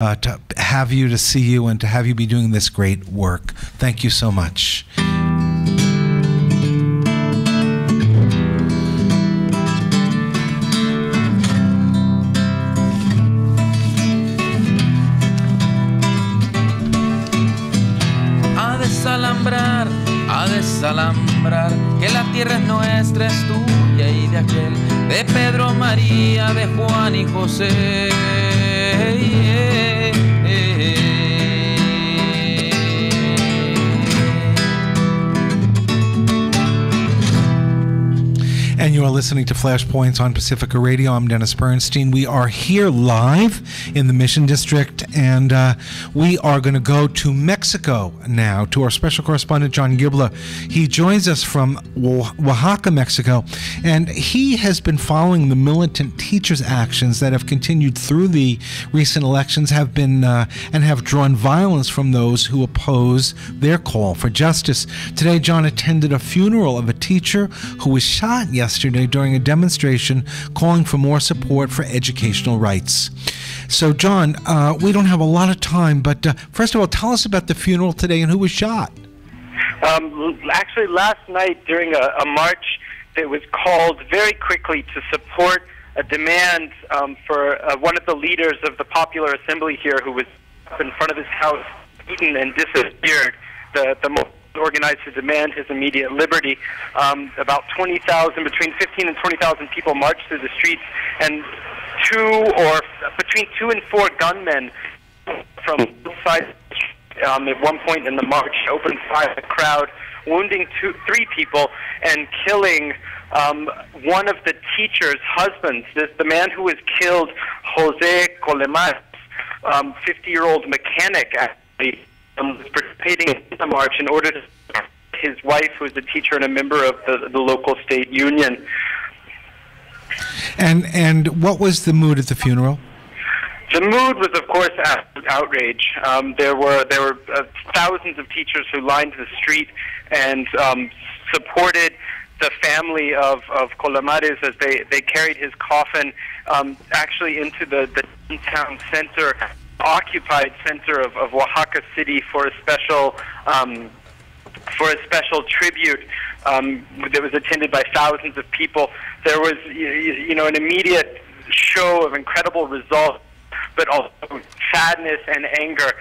to see you, and to have you be doing this great work. Thank you so much. A desalambrar, que la tierra es nuestra, es tuya y de aquel, de Pedro, María, de Juan y José. And you are listening to Flashpoints on Pacifica Radio. I'm Dennis Bernstein. We are here live in the Mission District, and we are going to go to Mexico now, to our special correspondent, John Gibler. He joins us from Oaxaca, Mexico, and he has been following the militant teachers' actions that have continued through the recent elections, have been and have drawn violence from those who oppose their call for justice. Today, John attended a funeral of a teacher who was shot yesterday during a demonstration calling for more support for educational rights. So, John, we don't have a lot of time, but first of all, tell us about the funeral today and who was shot. Actually, last night during a march that was called very quickly to support a demand for one of the leaders of the Popular Assembly here, who was up in front of his house, beaten and disappeared. The most organized to demand his immediate liberty. About 20,000, between 15 and 20,000 people marched through the streets, and between 2 and 4 gunmen from both sides at one point in the march opened fire at the crowd, wounding 3 people and killing one of the teacher's husbands. The man who was killed, Jose Coleman, 50-year-old mechanic, actually, was participating in the march in order to support his wife, who was a teacher and a member of the local state union. And what was the mood at the funeral? The mood was, of course, outrage. There were thousands of teachers who lined the street and supported the family of Colamares as they carried his coffin actually into the downtown center, occupied center of Oaxaca City, for a special tribute that was attended by thousands of people. There was an immediate show of incredible results, but also sadness and anger,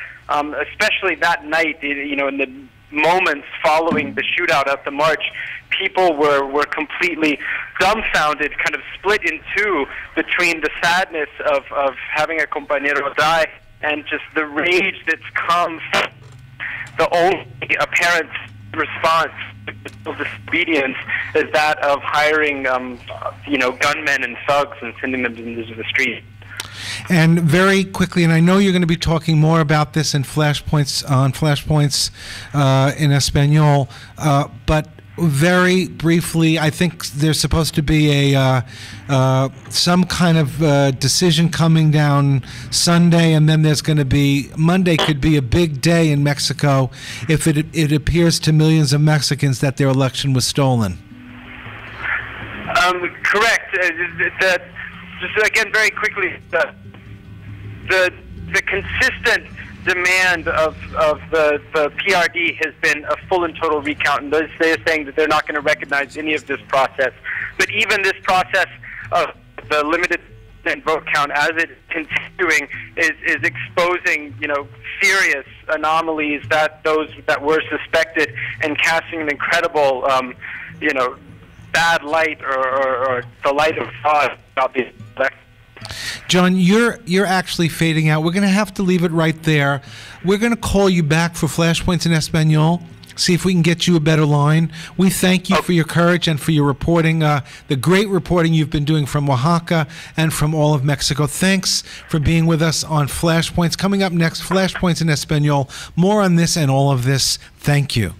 especially that night. In the moments following the shootout at the march, people were completely dumbfounded, kind of split in two between the sadness of having a compañero die and just the rage that's come from the only apparent response to disobedience is that of hiring, gunmen and thugs and sending them into the street. And very quickly, and I know you're going to be talking more about this in Flashpoints in Espanol, but very briefly, I think there's supposed to be some kind of decision coming down Sunday, and then there's going to be Monday. Could be a big day in Mexico if it appears to millions of Mexicans that their election was stolen. Correct. Just again, very quickly, the consistent demand of the PRD has been a full and total recount, and they're saying that they're not going to recognize any of this process. But even this process of the limited vote count, as it's continuing, is exposing serious anomalies that were suspected, and casting an incredible bad light or the light of fraud about these elections. John, you're actually fading out. We're going to have to leave it right there. We're going to call you back for Flashpoints in Espanol, see if we can get you a better line. We thank you for your courage and for your reporting, the great reporting you've been doing from Oaxaca and from all of Mexico. Thanks for being with us on Flashpoints. Coming up next, Flashpoints in Espanol. More on this and all of this. Thank you.